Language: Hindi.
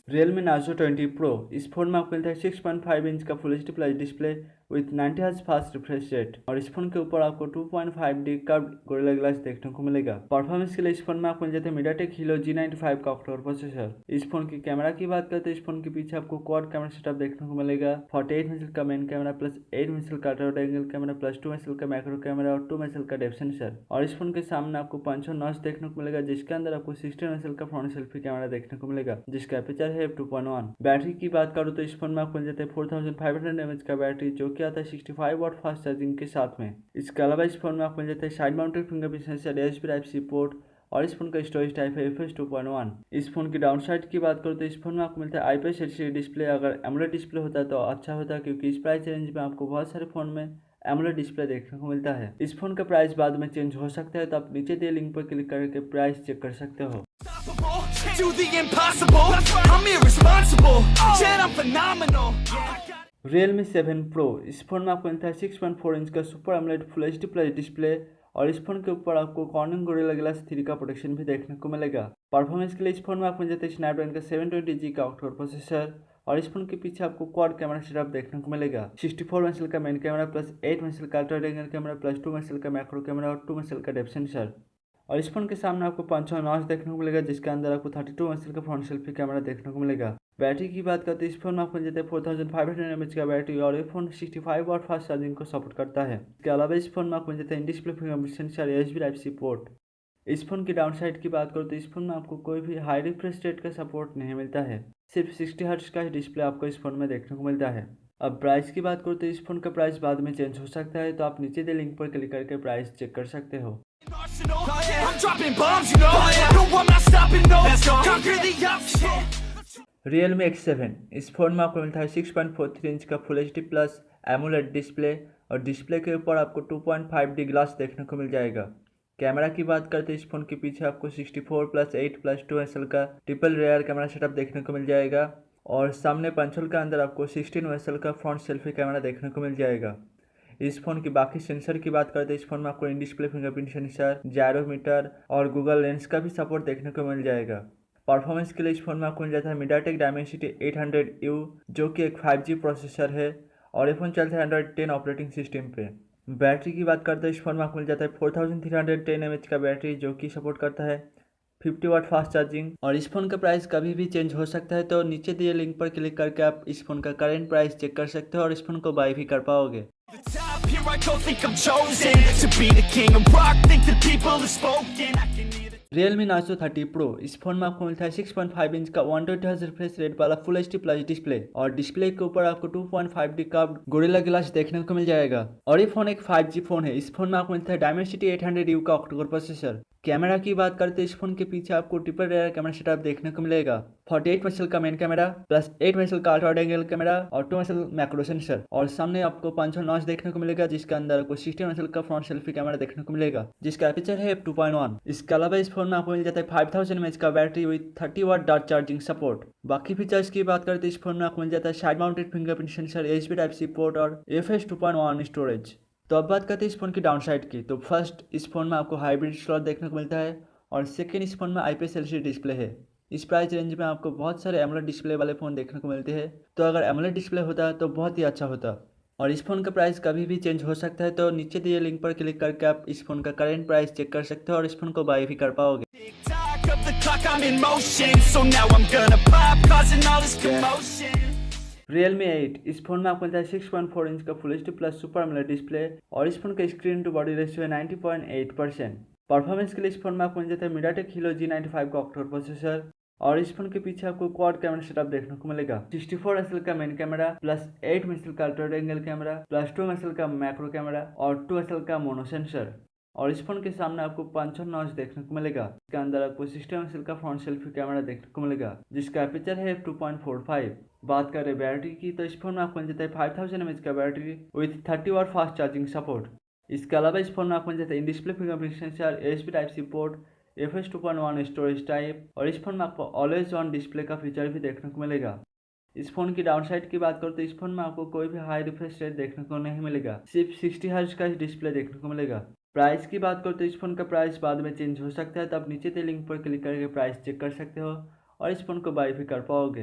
Realme Nazo 20 Pro इस फोन में आपको मिलता है 6.5 इंच का full HD plus display with 90 hertz fast refresh rate और इस फोन के ऊपर आपको 2.5D कर्व्ड गोरिल्ला ग्लास देखने को मिलेगा। परफॉर्मेंस के लिए इस फोन में आपको मिल जाता है मीडियाटेक हीलो G95 का ऑक्टा कोर प्रोसेसर। इस फोन की कैमरा की बात करते हैं इस फोन के पीछे आपको क्वाड कैमरा सेटअप देखने को मिलेगा। 48 मेगापिक्सल का मेन कैमरा प्लस 8 मेगापिक्सल का ultra wide angle camera plus 2 megapixel का मैक्रो कैमरा और 2 मेगापिक्सल का डेप्थ सेंसर और इस फोन के सामने आपको पंच नॉच देखने को मिलेगा जिसके अंदर आपको 16 मेगापिक्सल का फ्रंट सेल्फी कैमरा देखने को मिलेगा जिसका एपर्चर है f2.1। बैटरी की बात करूँ तो इस फोन में आपको मिल जाता है 4500 mAh का बैटरी जो कि आता है 65 वाट फास्ट चार्जिंग के साथ में। इसके अलावा इस फोन में आपको मिल जाता है side mounted fingerprint sensor USB Type-C port और इस फोन का स्टोरेज टाइप है FS 2.1। इस फोन की डाउन साइड की बात करूँ तो इस फोन में आपको मिलता है IPS LCD डिस्प्ले। अगर एमोलेड डिस्प्ले होता तो अच्छा होता क्योंकि इस प्राइस रेंज में आपको बहुत सारे फोन में एमोलेड डिस्प्ले देखने को मिलता है। इस फोन का प्राइस बाद में चेंज हो सकता है तो आप नीचे दिए लिंक पर क्लिक करके प्राइस चेक कर सकते हो। Realme 7 Pro इस फोन में आपको मिलता है 6.4 इंच का super AMOLED full HD plus display और इस फोन के ऊपर आपको कॉर्निंग गोरिल्ला ग्लास 3 का प्रोटेक्शन भी देखने को मिलेगा। परफॉर्मेंस के लिए इस फोन में आपको मिल जाता है स्नैपड्रैगन का 720G का ऑक्टा कोर प्रोसेसर और इस फोन के पीछे आपको क्वाड कैमरा सेटअप देखने को मिलेगा। 64 मेगापिक्सल का मेन कैमरा प्लस 8 मेगापिक्सल का ultra wide angle camera plus 2 megapixel का मैक्रो कैमरा और 2 मेगापिक्सल का डेप्थ सेंसर और इस फोन के सामने आपको 5 नॉच देखने को मिलेगा जिसके अंदर आपको 32 मेगापिक्सल का फ्रंट सेल्फी कैमरा देखने को मिलेगा। बैटरी की बात करते हैं इस फोन में आपको मिल जाता है 4500 mAh का बैटरी और ये फोन 65 वाट फास्ट चार्जिंग को सपोर्ट करता है। इसके अलावा इस फोन में आपको मिल जाता है in display fingerprint sensor USB Type-C port. इस फोन की डाउन साइड की बात करो तो इस फोन में आपको कोई भी हाई रिफ्रेश रेट का सपोर्ट नहीं मिलता है, सिर्फ 60 हर्ट्ज का डिस्प्ले आपको इस फोन में देखने को मिलता है। अब प्राइस की बात करो तो इस फोन का प्राइस बाद में चेंज हो सकता है तो आप नीचे दे लिंक पर क्लिक करके प्राइस चेक कर सकते हो। Realme X7 इस फोन में आपको मिलता है 6.43 इंच का full HD plus AMOLED display और डिस्प्ले के ऊपर आपको 2.5D ग्लास देखने को मिल जाएगा। कैमरा की बात करते हैं इस फोन के पीछे आपको 64+8+2 मेगापिक्सल का ट्रिपल रेयर कैमरा सेटअप देखने को मिल जाएगा और सामने पंचोल के अंदर आपको 16 मेगापिक्सल का फ्रंट सेल्फी कैमरा देखने को मिल जाएगा। इस फोन की बाकी सेंसर की बात करते हैं इस फोन में आपको इन डिस्प्ले फिंगरप्रिंट सेंसर, जायरोमीटर और गूगल लेंस का भी सपोर्ट देखने को मिल जाएगा। परफॉर्मेंस के लिए इस फोन में आपको मिल जाता है मीडियाटेक डायमेंसिटी 800U जो कि एक 5G प्रोसेसर है और ये फोन चलता है Android 10 ऑपरेटिंग सिस्टम पे। बैटरी की बात करते हैं इस फोन में आपको मिल जाता है 4310 mAh का बैटरी जो कि सपोर्ट करता है 50 वाट फास्ट चार्जिंग और इस फोन का प्राइस कभी भी चेंज हो सकता है तो नीचे दिए लिंक पर क्लिक करके आप इस फोन का करंट प्राइस चेक कर सकते हो और इस फोन को बाय भी कर पाओगे। Realme Nazo 30 Pro इस फोन में आपको मिलता है 6.5 इंच का 120 हर्ट्ज रिफ्रेश रेट वाला फुल एचडी प्लस डिस्प्ले और डिस्प्ले के ऊपर आपको 2.5D कर्व्ड गोरिल्ला ग्लास देखने को मिल जाएगा और ये फोन एक 5G फोन है। इस फोन में आपको मिलता है डायमेंसिटी 800U का ऑक्टा कोर प्रोसेसर। कैमरा की बात करते हैं इस फोन के पीछे आपको ट्रिपल रेयर कैमरा सेटअप देखने को मिलेगा। 48 मेगापिक्सल का मेन कैमरा प्लस 8 मेगापिक्सल का अल्ट्रा वाइड एंगल कैमरा और 2 मेगापिक्सल मैक्रो सेंसर और सामने आपको 5 नॉच देखने को मिलेगा जिसके अंदर आपको 16 मेगापिक्सल का फ्रंट सेल्फी कैमरा देखने को मिलेगा जिसका एपर्चर है f2.1। इसके अलावा इस फोन में आपको मिल जाता है 5000 mAh का battery with 30 watt dart charging support. बाकी फीचर्स की बात करते हैं इस फोन में आपको मिल जाता है side mounted fingerprint sensor, USB Type-C port और FS 2.1 स्टोरेज। तो अब बात करते हैं इस फोन की डाउन साइड की। तो फर्स्ट इस फोन में आपको हाइब्रिड स्लॉट देखने को मिलता है और सेकेंड इस फोन में IPS LCD डिस्प्ले है। इस प्राइस रेंज में आपको बहुत सारे एमोलेड डिस्प्ले वाले फ़ोन देखने को मिलते हैं तो अगर एमोलेड डिस्प्ले होता तो बहुत ही अच्छा होता और इस फोन का प्राइस कभी भी चेंज हो सकता है तो नीचे दिए लिंक पर क्लिक करके आप इस फोन का करंट प्राइस चेक कर सकते हो और इस फोन को बाय भी कर पाओगे। Realme 8 इस फोन में आपको मिलता है 6.4 इंच का full HD plus super AMOLED display और इस फोन का स्क्रीन टू बॉडी रेशियो है 90.8%। परफॉर्मेंस के लिए इस फोन में आपको मिल जाता है मीडियाटेक हीलो G95 का ऑक्टा कोर प्रोसेसर और इस फोन के पीछे आपको क्वाड कैमरा सेटअप देखने को मिलेगा। 64 मेगापिक्सल का मेन कैमरा प्लस 8 मेगापिक्सल का ultra wide angle camera plus 2 megapixel का मैक्रो कैमरा और 2 मेगापिक्सल का मोनो सेंसर और इस फोन के सामने आपको 5 नॉच देखने को मिलेगा। इसके अंदर आपको 16 मेगापिक्सल का फ्रंट सेल्फी कैमरा देखने को मिलेगा जिसका एपर्चर है f2.45। बात करें बैटरी की तो इस फोन में आपको मिल जाता है 5000 mAh का battery with 30 watt fast charging support. इसके अलावा इस फोन में आपको मिल जाता है in display fingerprint sensor, USB Type-C port, FS 2.1 storage type और इस फोन में आपको ऑलवेज ऑन डिस्प्ले का फीचर भी देखने को मिलेगा। इस फोन की डाउन साइड की बात करो तो इस फोन में आपको कोई भी हाई रिफ्रेश रेट देखने को नहीं मिलेगा, सिर्फ 60 हर्ट्ज का डिस्प्ले देखने को मिलेगा। प्राइस की बात करो तो इस फोन का प्राइस बाद में चेंज हो सकता है तो आप नीचे के लिंक पर क्लिक करके प्राइस चेक कर सकते हो और इस फ़ोन को बाय भी कर पाओगे।